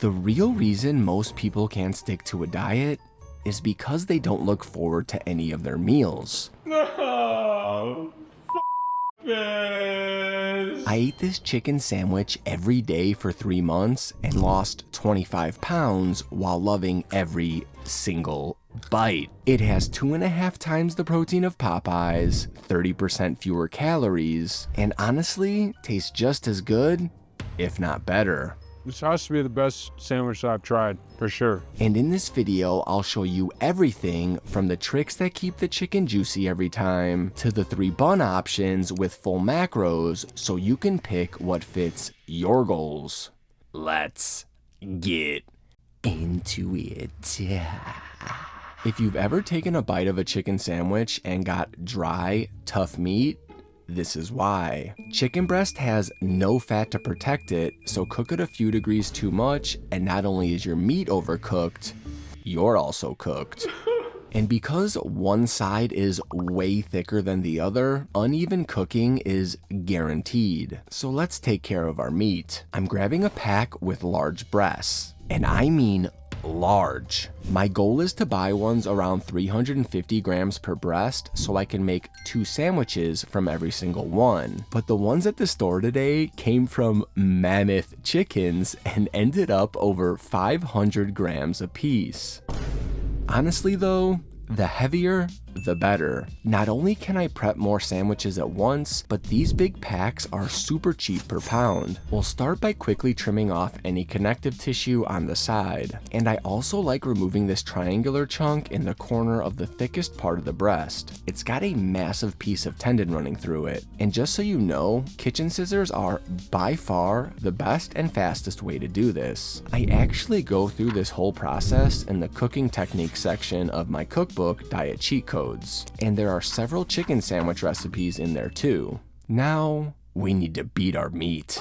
The real reason most people can't stick to a diet is because they don't look forward to any of their meals. No, this. I ate this chicken sandwich every day for 3 months and lost 25 pounds while loving every single bite. It has 2.5 times the protein of Popeyes, 30% fewer calories, and honestly tastes just as good, if not better. This has to be the best sandwich I've tried, for sure. And in this video, I'll show you everything from the tricks that keep the chicken juicy every time to the 3 bun options with full macros so you can pick what fits your goals. Let's get into it. If you've ever taken a bite of a chicken sandwich and got dry, tough meat, this is why. Chicken breast has no fat to protect it, so cook it a few degrees too much, and not only is your meat overcooked, you're also cooked. And because one side is way thicker than the other, uneven cooking is guaranteed. So let's take care of our meat. I'm grabbing a pack with large breasts, and I mean large. My goal is to buy ones around 350 grams per breast so I can make 2 sandwiches from every single one. But the ones at the store today came from mammoth chickens and ended up over 500 grams a piece. Honestly though, the heavier, the better. Not only can I prep more sandwiches at once, but these big packs are super cheap per pound. We'll start by quickly trimming off any connective tissue on the side. And I also like removing this triangular chunk in the corner of the thickest part of the breast. It's got a massive piece of tendon running through it. And just so you know, kitchen scissors are by far the best and fastest way to do this. I actually go through this whole process in the cooking techniques section of my cookbook, Diet Cheat Codes. And there are several chicken sandwich recipes in there too. Now, we need to beat our meat.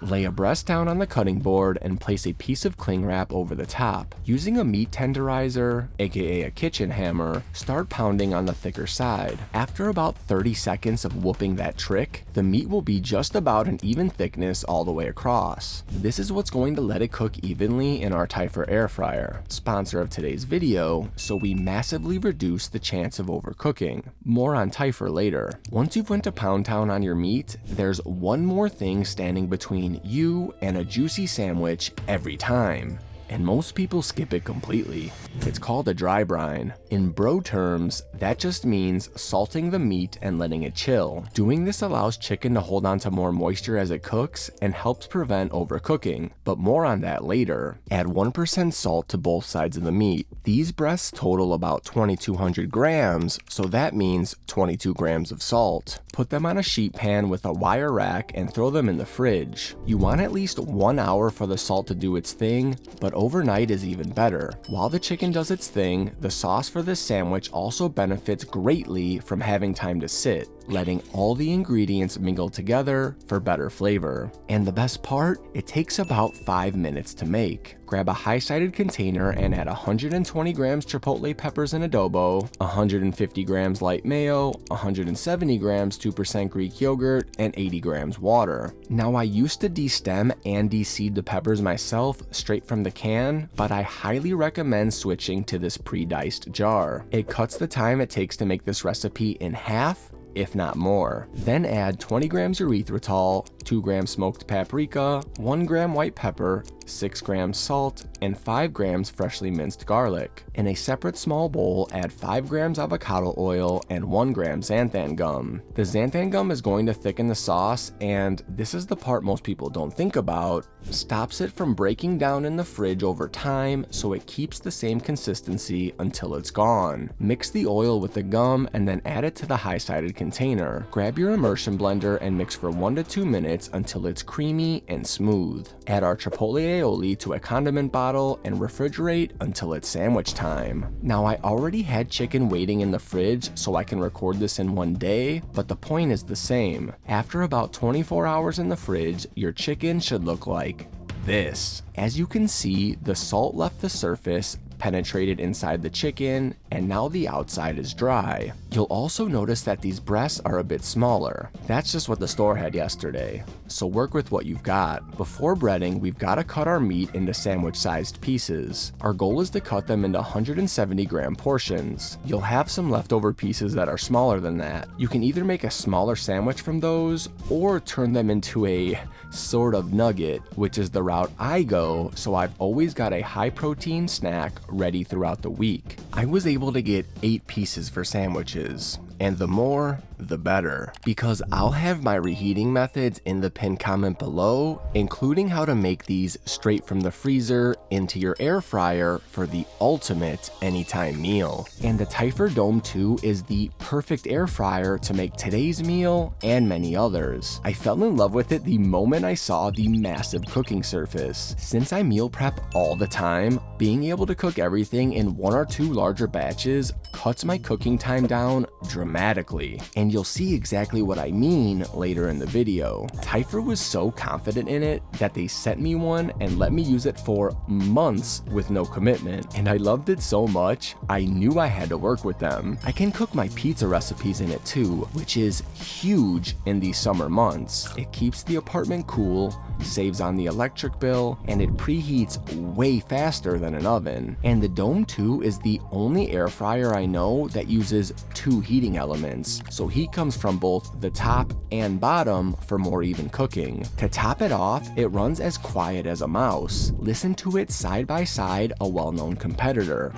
Lay a breast down on the cutting board and place a piece of cling wrap over the top. Using a meat tenderizer, aka a kitchen hammer, start pounding on the thicker side. After about 30 seconds of whooping that trick, the meat will be just about an even thickness all the way across. This is what's going to let it cook evenly in our Tyfer air fryer, sponsor of today's video, so we massively reduce the chance of overcooking. More on Tyfer later. Once you've went to Pound Town on your meat, there's one more thing standing between you and a juicy sandwich every time. And most people skip it completely. It's called a dry brine. In bro terms, that just means salting the meat and letting it chill. Doing this allows chicken to hold on to more moisture as it cooks and helps prevent overcooking, but more on that later. Add 1% salt to both sides of the meat. These breasts total about 2,200 grams, so that means 22 grams of salt. Put them on a sheet pan with a wire rack and throw them in the fridge. You want at least 1 hour for the salt to do its thing, but overnight is even better. While the chicken does its thing, the sauce for this sandwich also benefits greatly from having time to sit, letting all the ingredients mingle together for better flavor. And the best part, it takes about 5 minutes to make. Grab a high-sided container and add 120 grams chipotle peppers and adobo, 150 grams light mayo, 170 grams 2% Greek yogurt, and 80 grams water. Now I used to destem and de-seed the peppers myself straight from the can, but I highly recommend switching to this pre-diced jar. It cuts the time it takes to make this recipe in half, if not more. Then add 20 grams erythritol, 2 grams smoked paprika, 1 gram white pepper, 6 grams salt, and 5 grams freshly minced garlic. In a separate small bowl, add 5 grams avocado oil and 1 gram xanthan gum. The xanthan gum is going to thicken the sauce, and this is the part most people don't think about, stops it from breaking down in the fridge over time so it keeps the same consistency until it's gone. Mix the oil with the gum and then add it to the high-sided container. Grab your immersion blender and mix for 1 to 2 minutes until it's creamy and smooth. Add our chipotle aioli to a condiment bottle and refrigerate until it's sandwich time. Now I already had chicken waiting in the fridge so I can record this in 1 day, but the point is the same. After about 24 hours in the fridge, your chicken should look like this. As you can see, the salt left the surface, penetrated inside the chicken, and now the outside is dry. You'll also notice that these breasts are a bit smaller. That's just what the store had yesterday, so work with what you've got. Before breading, we've got to cut our meat into sandwich-sized pieces. Our goal is to cut them into 170-gram portions. You'll have some leftover pieces that are smaller than that. You can either make a smaller sandwich from those, or turn them into a sort of nugget, which is the route I go, so I've always got a high-protein snack ready throughout the week. I was able to get 8 pieces for sandwiches, and the more, the better, because I'll have my reheating methods in the pinned comment below, including how to make these straight from the freezer into your air fryer for the ultimate anytime meal. And the Typher Dome 2 is the perfect air fryer to make today's meal and many others. I fell in love with it the moment I saw the massive cooking surface. Since I meal prep all the time, being able to cook everything in 1 or 2 larger batches cuts my cooking time down dramatically, and you'll see exactly what I mean later in the video. Typher was so confident in it that they sent me one and let me use it for months with no commitment, and I loved it so much I knew I had to work with them. I can cook my pizza recipes in it too, which is huge in these summer months. It keeps the apartment cool, saves on the electric bill, and it preheats way faster than an oven. And the Dome 2 is the only air fryer I know that uses 2 heating elements, so heat comes from both the top and bottom for more even cooking. To top it off, it runs as quiet as a mouse. Listen to it side by side a well-known competitor.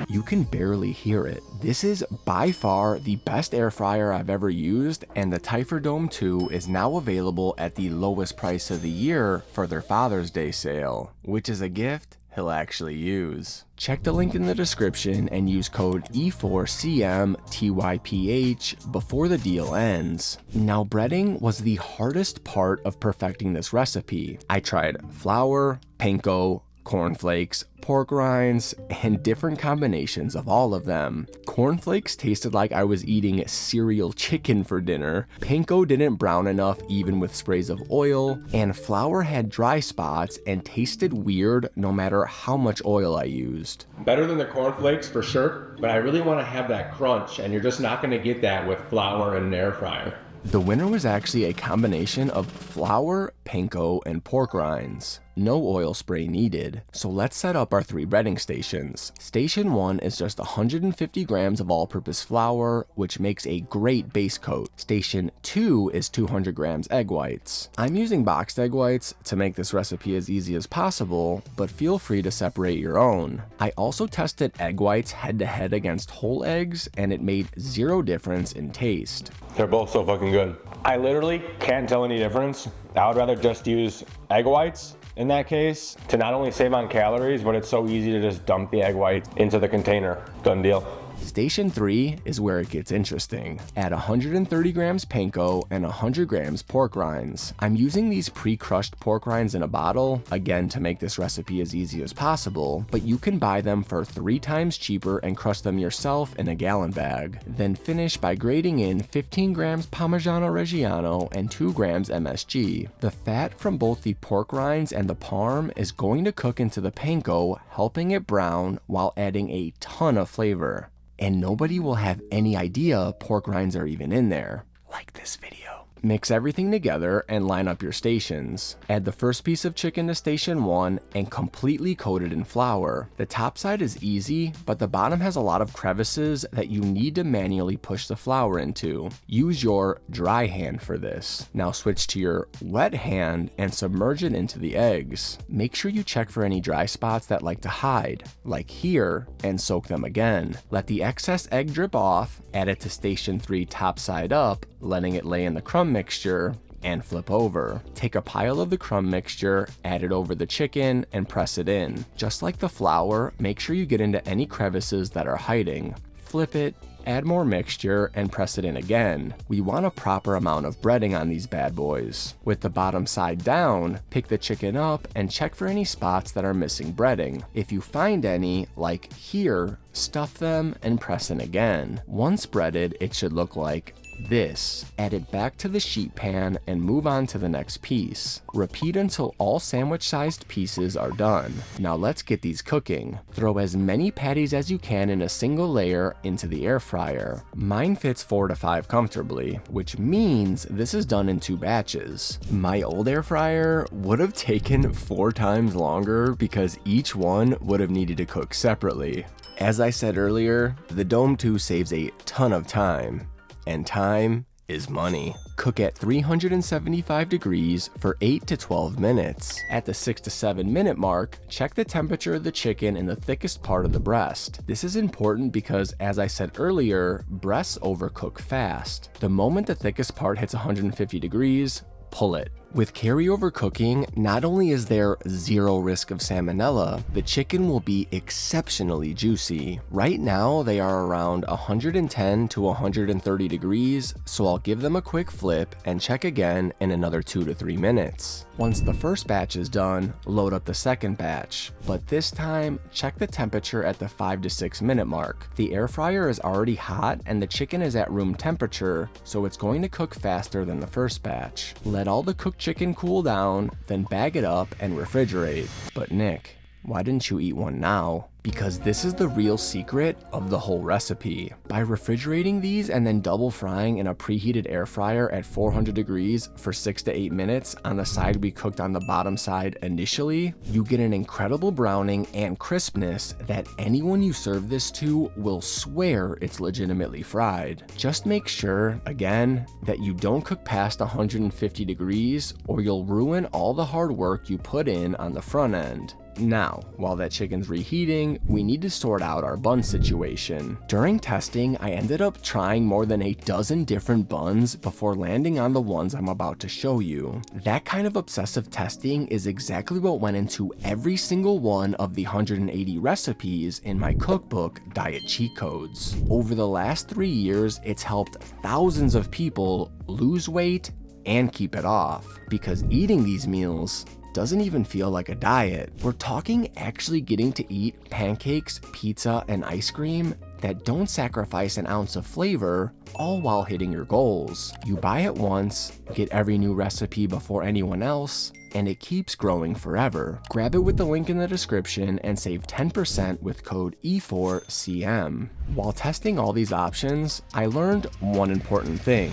You can barely hear it. This is by far the best air fryer I've ever used, and the Typher Dome 2 is now available at the lowest price of the year for their Father's Day sale, which is a gift he'll actually use. Check the link in the description and use code E4CMTYPH before the deal ends. Now, breading was the hardest part of perfecting this recipe. I tried flour, panko, cornflakes, pork rinds, and different combinations of all of them. Cornflakes tasted like I was eating cereal chicken for dinner, panko didn't brown enough even with sprays of oil, and flour had dry spots and tasted weird no matter how much oil I used. Better than the cornflakes for sure, but I really want to have that crunch, and you're just not going to get that with flour and an air fryer. The winner was actually a combination of flour, panko, and pork rinds. No oil spray needed. So let's set up our 3 breading stations. Station 1 is just 150 grams of all-purpose flour, which makes a great base coat. Station 2 is 200 grams egg whites. I'm using boxed egg whites to make this recipe as easy as possible, but feel free to separate your own. I also tested egg whites head-to-head against whole eggs, and it made 0 difference in taste. They're both so fucking good. I literally can't tell any difference. I would rather just use egg whites in that case to not only save on calories, but it's so easy to just dump the egg white into the container. Done deal. Station 3 is where it gets interesting. Add 130 grams panko and 100 grams pork rinds. I'm using these pre-crushed pork rinds in a bottle, again to make this recipe as easy as possible, but you can buy them for 3 times cheaper and crush them yourself in a gallon bag. Then finish by grating in 15 grams Parmigiano Reggiano and 2 grams MSG. The fat from both the pork rinds and the parm is going to cook into the panko, helping it brown while adding a ton of flavor. And nobody will have any idea pork rinds are even in there, like this video. Mix everything together and line up your stations. Add the first piece of chicken to station 1 and completely coat it in flour. The top side is easy, but the bottom has a lot of crevices that you need to manually push the flour into. Use your dry hand for this. Now switch to your wet hand and submerge it into the eggs. Make sure you check for any dry spots that like to hide, like here, and soak them again. Let the excess egg drip off, add it to station 3 top side up, letting it lay in the crumb mixture, and flip over. Take a pile of the crumb mixture, add it over the chicken, and press it in. Just like the flour, make sure you get into any crevices that are hiding. Flip it, add more mixture, and press it in again. We want a proper amount of breading on these bad boys. With the bottom side down, pick the chicken up and check for any spots that are missing breading. If you find any, like here, stuff them and press in again. Once breaded, it should look like this, add it back to the sheet pan, and move on to the next piece. Repeat until all sandwich-sized pieces are done. Now let's get these cooking. Throw as many patties as you can in a single layer into the air fryer. Mine fits 4 to 5 comfortably, which means this is done in 2 batches. My old air fryer would have taken 4 times longer because each one would have needed to cook separately. As I said earlier, the Dome 2 saves a ton of time, and time is money. Cook at 375 degrees for 8 to 12 minutes. At the 6 to 7 minute mark, check the temperature of the chicken in the thickest part of the breast. This is important because, as I said earlier, breasts overcook fast. The moment the thickest part hits 150 degrees, pull it. With carryover cooking, not only is there 0 risk of salmonella, the chicken will be exceptionally juicy. Right now, they are around 110 to 130 degrees, so I'll give them a quick flip and check again in another 2 to 3 minutes. Once the first batch is done, load up the second batch, but this time, check the temperature at the 5 to 6 minute mark. The air fryer is already hot and the chicken is at room temperature, so it's going to cook faster than the first batch. Let all the cooked chicken cool down, then bag it up and refrigerate. But Nick, why didn't you eat one now? Because this is the real secret of the whole recipe. By refrigerating these and then double frying in a preheated air fryer at 400 degrees for 6 to 8 minutes on the side we cooked on the bottom side initially, you get an incredible browning and crispness that anyone you serve this to will swear it's legitimately fried. Just make sure, again, that you don't cook past 150 degrees or you'll ruin all the hard work you put in on the front end. Now, while that chicken's reheating, we need to sort out our bun situation. During testing, I ended up trying more than a dozen different buns before landing on the ones I'm about to show you. That kind of obsessive testing is exactly what went into every single one of the 180 recipes in my cookbook, Diet Cheat Codes. Over the last 3 years, it's helped thousands of people lose weight and keep it off, because eating these meals doesn't even feel like a diet. We're talking actually getting to eat pancakes, pizza, and ice cream that don't sacrifice an ounce of flavor, all while hitting your goals. You buy it once, get every new recipe before anyone else, and it keeps growing forever. Grab it with the link in the description and save 10% with code E4CM. While testing all these options, I learned one important thing.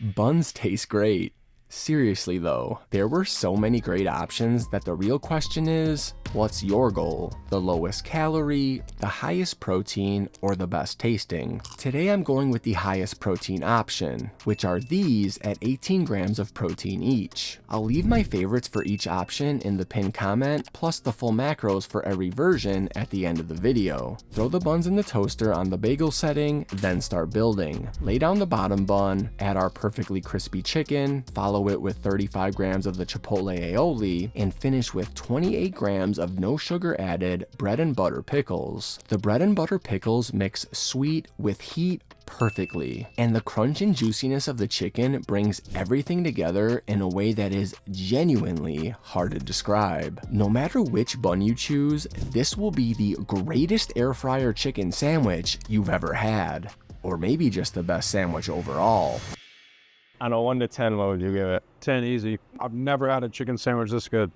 Buns taste great. Seriously though, there were so many great options that the real question is, what's your goal? The lowest calorie, the highest protein, or the best tasting? Today I'm going with the highest protein option, which are these at 18 grams of protein each. I'll leave my favorites for each option in the pinned comment, plus the full macros for every version at the end of the video. Throw the buns in the toaster on the bagel setting, then start building. Lay down the bottom bun, add our perfectly crispy chicken, follow it with 35 grams of the chipotle aioli, and finish with 28 grams of no sugar added bread and butter pickles. The bread and butter pickles mix sweet with heat perfectly, and the crunch and juiciness of the chicken brings everything together in a way that is genuinely hard to describe. No matter which bun you choose, this will be the greatest air fryer chicken sandwich you've ever had, or maybe just the best sandwich overall. On a 1 to 10, what would you give it? 10 easy. I've never had a chicken sandwich this good,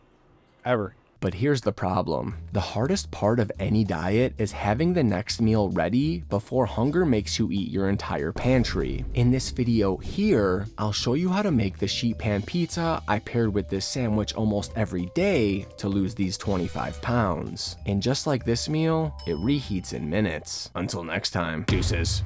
ever. But here's the problem. The hardest part of any diet is having the next meal ready before hunger makes you eat your entire pantry. In this video here, I'll show you how to make the sheet pan pizza I paired with this sandwich almost every day to lose these 25 pounds. And just like this meal, it reheats in minutes. Until next time, deuces.